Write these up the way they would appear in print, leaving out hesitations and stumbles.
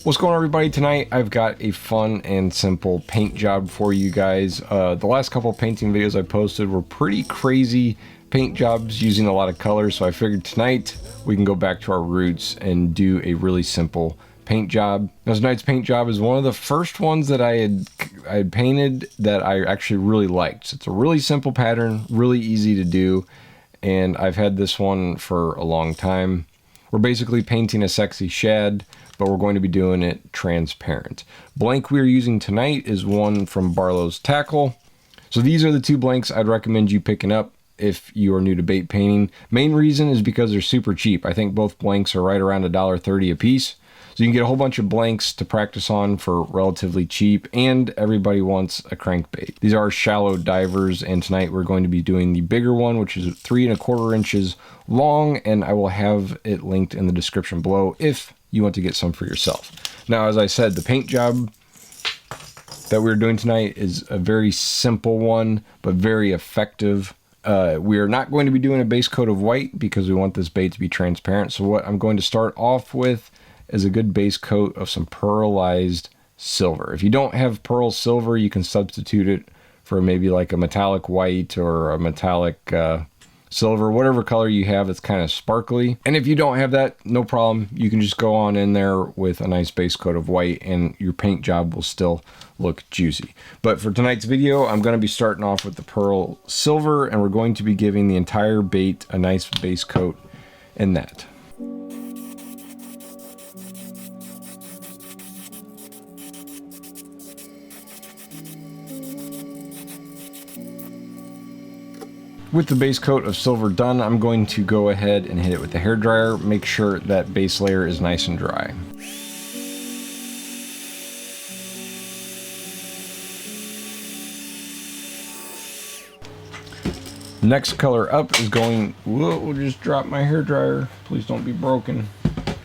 What's going on, everybody? Tonight I've got a fun and simple paint job for you guys. The last couple of painting videos I posted were pretty crazy paint jobs using a lot of colors, so I figured tonight we can go back to our roots and do a really simple paint job. Now, tonight's paint job is one of the first ones that I had painted that I actually really liked. It's a really simple pattern, really easy to do, and I've had this one for a long time. We're basically painting a sexy shad, but we're going to be doing it transparent. Blank we're using tonight is one from Barlow's Tackle. So these are the two blanks I'd recommend you picking up if you are new to bait painting. Main reason is because they're super cheap. I think both blanks are right around $1.30 a piece. So you can get a whole bunch of blanks to practice on for relatively cheap, and everybody wants a crankbait. These are shallow divers, and tonight we're going to be doing the bigger one, which is 3 1/4 inches long, and I will have it linked in the description below if you want to get some for yourself. Now, as I said, the paint job that we're doing tonight is a very simple one, but very effective. We are not going to be doing a base coat of white because we want this bait to be transparent. So what I'm going to start off with is a good base coat of some pearlized silver. If you don't have pearl silver, you can substitute it for maybe like a metallic white or a metallic silver, whatever color you have that's kind of sparkly. And if you don't have that, no problem. You can just go on in there with a nice base coat of white and your paint job will still look juicy. But for tonight's video, I'm going to be starting off with the pearl silver, and we're going to be giving the entire bait a nice base coat in that. With the base coat of silver done, I'm going to go ahead and hit it with the hairdryer. Make sure that base layer is nice and dry. Next color up is going, whoa, just dropped my hairdryer. Please don't be broken.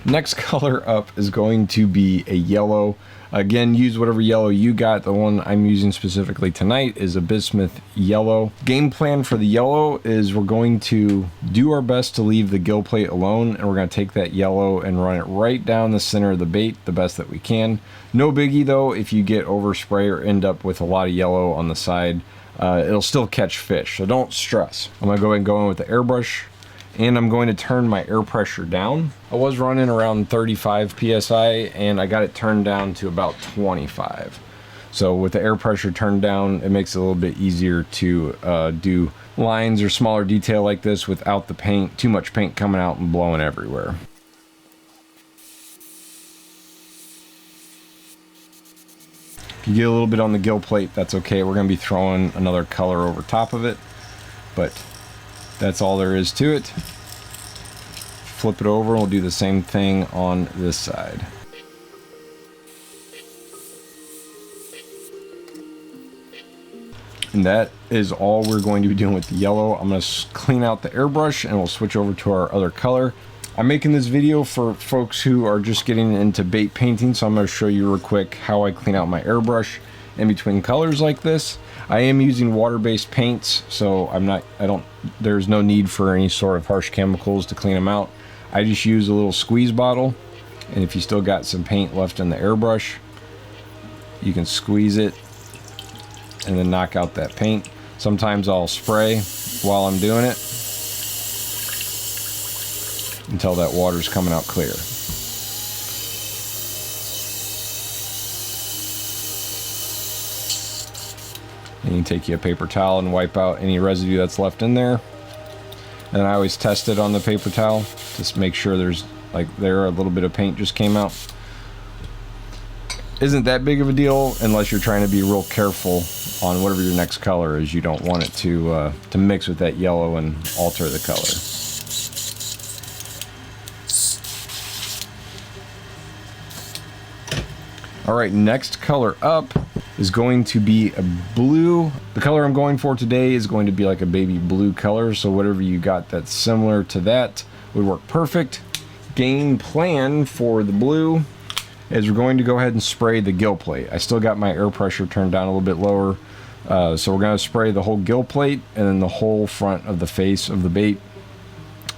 Next color up is going to be a yellow. Again, use whatever yellow you got. The one I'm using specifically tonight is a bismuth yellow. Game plan for the yellow is we're going to do our best to leave the gill plate alone, and we're going to take that yellow and run it right down the center of the bait the best that we can. No biggie though, if you get overspray or end up with a lot of yellow on the side, it'll still catch fish, so don't stress. I'm going to go ahead and go in with the airbrush, and I'm going to turn my air pressure down. I was running around 35 psi, and I got it turned down to about 25. So with the air pressure turned down, it makes it a little bit easier to do lines or smaller detail like this without the paint, too much paint coming out and blowing everywhere. If you get a little bit on the gill plate, that's okay. We're going to be throwing another color over top of it, but that's all there is to it. Flip it over and we'll do the same thing on this side. And that is all we're going to be doing with the yellow. I'm going to clean out the airbrush and we'll switch over to our other color. I'm making this video for folks who are just getting into bait painting, so I'm going to show you real quick how I clean out my airbrush in between colors like this. I am using water-based paints, so there's no need for any sort of harsh chemicals to clean them out. I just use a little squeeze bottle, and if you still got some paint left in the airbrush, you can squeeze it and then knock out that paint. Sometimes I'll spray while I'm doing it until that water's coming out clear. And you can take you a paper towel and wipe out any residue that's left in there. And I always test it on the paper towel, just make sure there's a little bit of paint just came out. Isn't that big of a deal unless you're trying to be real careful on whatever your next color is. You don't want it to mix with that yellow and alter the color. All right, next color up is going to be a blue. The color I'm going for today is going to be like a baby blue color, so whatever you got that's similar to that would work perfect. Game plan for the blue is we're going to go ahead and spray the gill plate. I still got my air pressure turned down a little bit lower, so we're going to spray the whole gill plate and then the whole front of the face of the bait.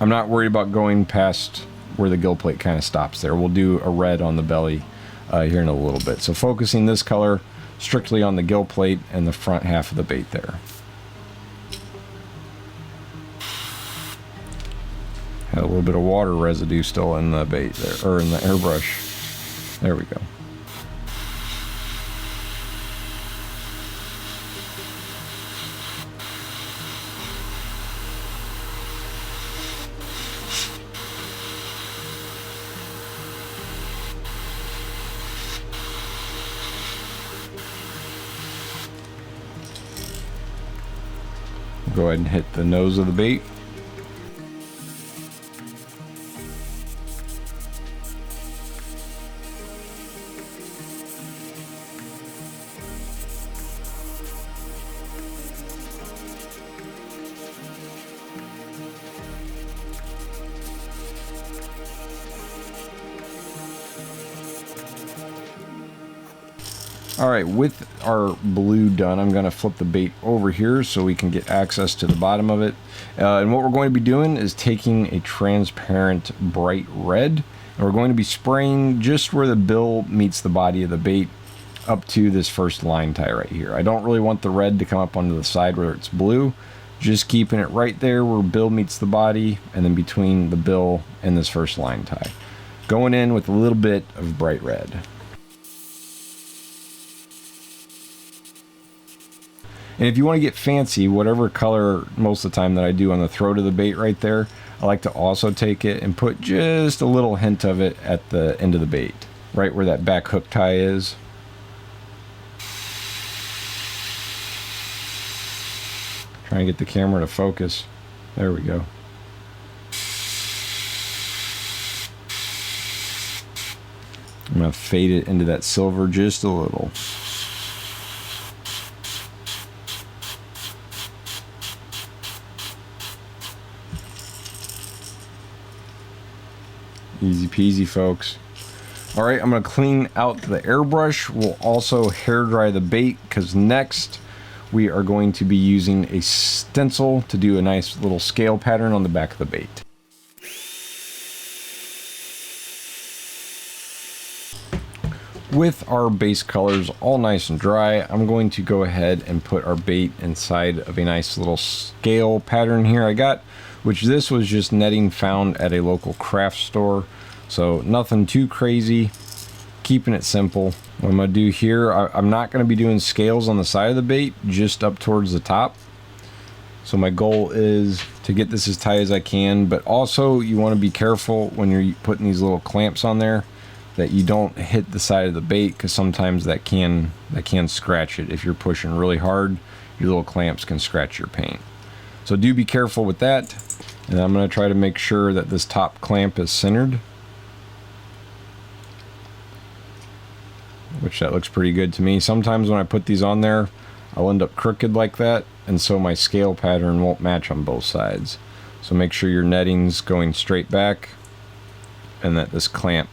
I'm not worried about going past where the gill plate kind of stops there. We'll do a red on the belly here in a little bit. So focusing this color strictly on the gill plate and the front half of the bait there. Had a little bit of water residue still in the bait there, or in the airbrush. There we go. Go ahead and hit the nose of the bait. Alright, with our blue done, I'm going to flip the bait over here so we can get access to the bottom of it. And what we're going to be doing is taking a transparent bright red, and we're going to be spraying just where the bill meets the body of the bait up to this first line tie right here. I don't really want the red to come up onto the side where it's blue, just keeping it right there where bill meets the body and then between the bill and this first line tie. Going in with a little bit of bright red. And if you want to get fancy, whatever color most of the time that I do on the throat of the bait right there, I like to also take it and put just a little hint of it at the end of the bait, right where that back hook tie is. Trying to get the camera to focus. There we go. I'm going to fade it into that silver just a little. Easy peasy, folks. All right, I'm going to clean out the airbrush. We'll also hair dry the bait because next we are going to be using a stencil to do a nice little scale pattern on the back of the bait. With our base colors all nice and dry, I'm going to go ahead and put our bait inside of a nice little scale pattern here I got, which this was just netting found at a local craft store. So nothing too crazy, keeping it simple. What I'm gonna do here, I'm not gonna be doing scales on the side of the bait, just up towards the top. So my goal is to get this as tight as I can, but also you wanna be careful when you're putting these little clamps on there that you don't hit the side of the bait, because sometimes that can scratch it. If you're pushing really hard, your little clamps can scratch your paint. So do be careful with that. And I'm going to try to make sure that this top clamp is centered, which that looks pretty good to me. Sometimes when I put these on there, I'll end up crooked like that, and so my scale pattern won't match on both sides. So make sure your netting's going straight back and that this clamp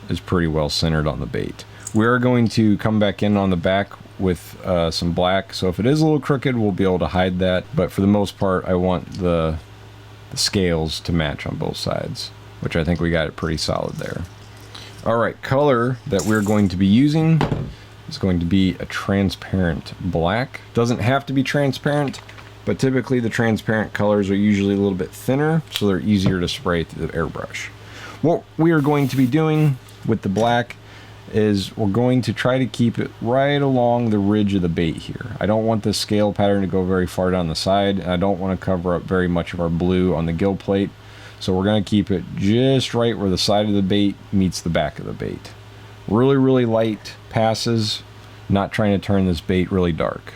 is pretty well centered on the bait. We are going to come back in on the back with some black, so if it is a little crooked, we'll be able to hide that, but for the most part I want the scales to match on both sides, which I think we got it pretty solid there. Alright, color that we're going to be using is going to be a transparent black. Doesn't have to be transparent, but typically the transparent colors are usually a little bit thinner, so they're easier to spray through the airbrush. What we are going to be doing with the black is we're going to try to keep it right along the ridge of the bait here. I don't want the scale pattern to go very far down the side, and I don't want to cover up very much of our blue on the gill plate. So we're going to keep it just right where the side of the bait meets the back of the bait. Really, really light passes, not trying to turn this bait really dark.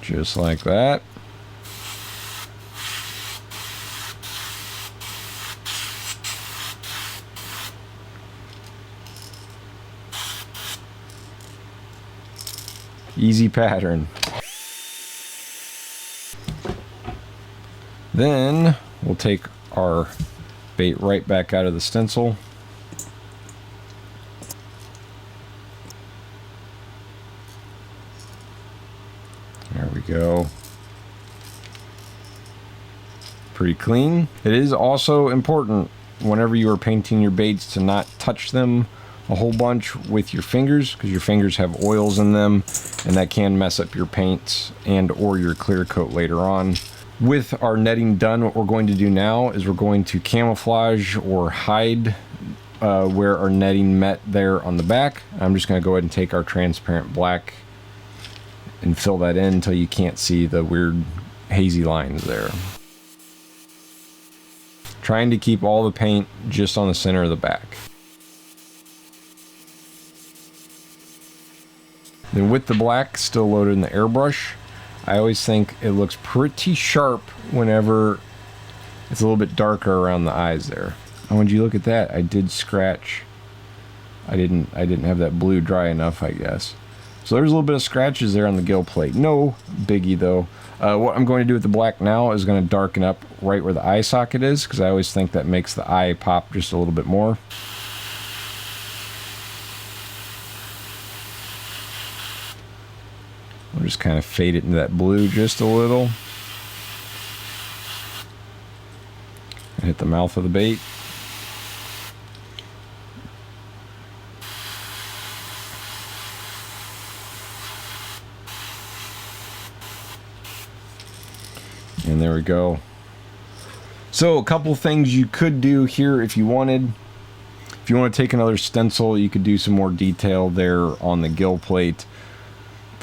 Just like that. Easy pattern. Then we'll take our bait right back out of the stencil. There we go. Pretty clean. It is also important whenever you are painting your baits to not touch them a whole bunch with your fingers, because your fingers have oils in them and that can mess up your paints and or your clear coat later on. With our netting done, what we're going to do now is we're going to camouflage or hide where our netting met there on the back. I'm just going to go ahead and take our transparent black and fill that in until you can't see the weird hazy lines there. Trying to keep all the paint just on the center of the back. Then with the black still loaded in the airbrush, I always think it looks pretty sharp whenever it's a little bit darker around the eyes there. Oh, would you look at that? I did scratch. I didn't have that blue dry enough, I guess. So there's a little bit of scratches there on the gill plate. No biggie though. What I'm going to do with the black now is going to darken up right where the eye socket is, because I always think that makes the eye pop just a little bit more. I'll just kind of fade it into that blue just a little. And hit the mouth of the bait. And there we go. So a couple things you could do here if you wanted. If you want to take another stencil, you could do some more detail there on the gill plate.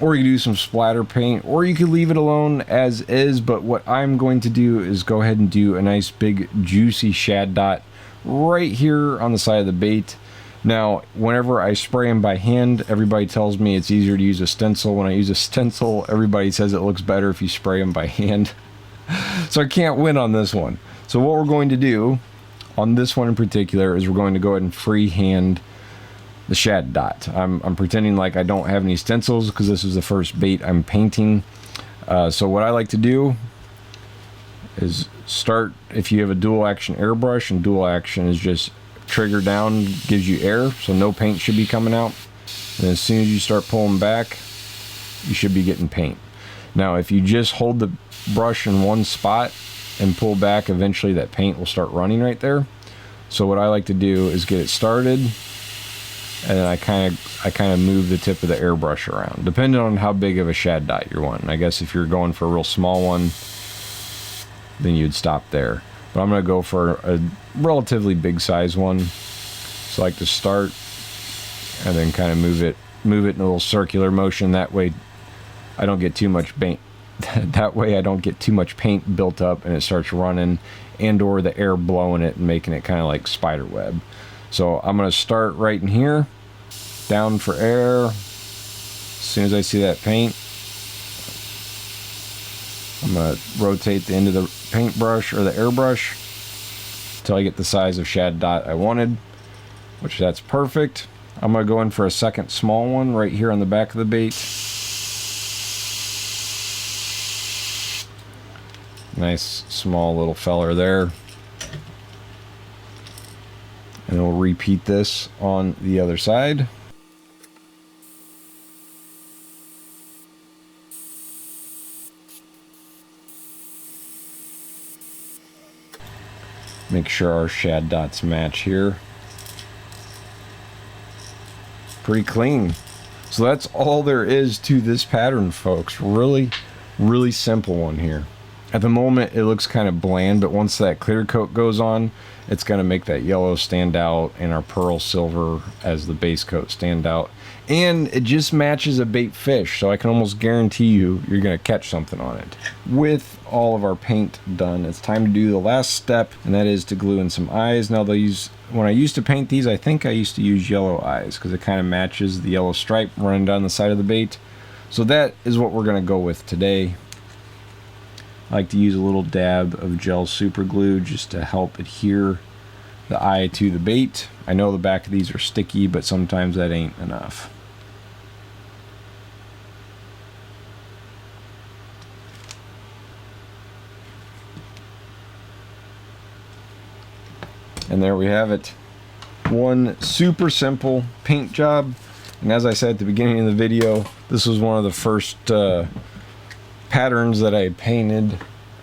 Or you could do some splatter paint, or you could leave it alone as is, but what I'm going to do is go ahead and do a nice big juicy shad dot right here on the side of the bait. Now, whenever I spray them by hand, everybody tells me it's easier to use a stencil. When I use a stencil, everybody says it looks better if you spray them by hand. So I can't win on this one. So what we're going to do on this one in particular is we're going to go ahead and freehand the shad dot. I'm pretending like I don't have any stencils because this is the first bait I'm painting. So what I like to do is start, if you have a dual action airbrush, and dual action is just trigger down, gives you air, so no paint should be coming out. And as soon as you start pulling back, you should be getting paint. Now if you just hold the brush in one spot and pull back, eventually that paint will start running right there. So what I like to do is get it started, and then I kind of move the tip of the airbrush around, depending on how big of a shad dot you're wanting. I guess if you're going for a real small one, then you'd stop there. But I'm going to go for a relatively big size one. So I like to start and then kind of move it in a little circular motion. That way I don't get too much paint. That way I don't get too much paint built up and it starts running, and or the air blowing it and making it kind of like spider web. So I'm going to start right in here, down for air. As soon as I see that paint, I'm going to rotate the end of the paintbrush or the airbrush until I get the size of shad dot I wanted, which that's perfect. I'm going to go in for a second small one right here on the back of the bait. Nice small little feller there. And we'll repeat this on the other side. Make sure our shad dots match here. Pretty clean. So that's all there is to this pattern, folks. Really, really simple one here. At the moment it looks kind of bland, but once that clear coat goes on, it's going to make that yellow stand out and our pearl silver as the base coat stand out. And it just matches a bait fish, so I can almost guarantee you're going to catch something on it. With all of our paint done, it's time to do the last step, and that is to glue in some eyes. Now when I used to paint these, I think I used to use yellow eyes because it kind of matches the yellow stripe running down the side of the bait. So that is what we're going to go with today. I like to use a little dab of gel super glue just to help adhere the eye to the bait. I know the back of these are sticky, but sometimes that ain't enough. And there we have it. One super simple paint job. And as I said at the beginning of the video, this was one of the first patterns that I painted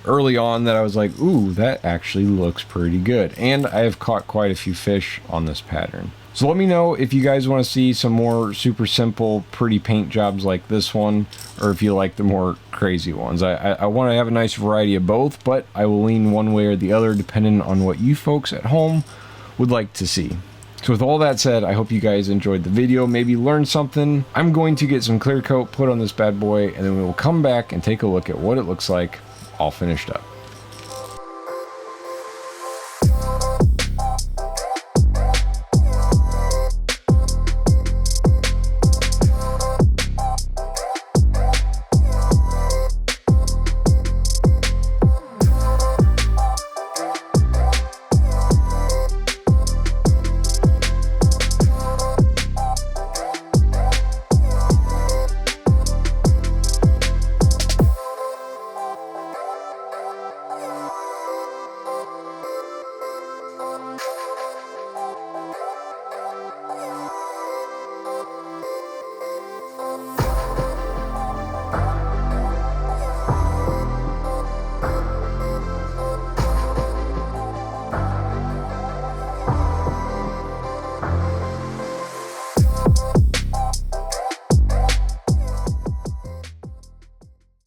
early on that I was like, ooh, that actually looks pretty good. And I have caught quite a few fish on this pattern. So let me know if you guys want to see some more super simple, pretty paint jobs like this one, or if you like the more crazy ones. I want to have a nice variety of both, but I will lean one way or the other depending on what you folks at home would like to see. So with all that said, I hope you guys enjoyed the video, maybe learned something. I'm going to get some clear coat put on this bad boy, and then we will come back and take a look at what it looks like all finished up.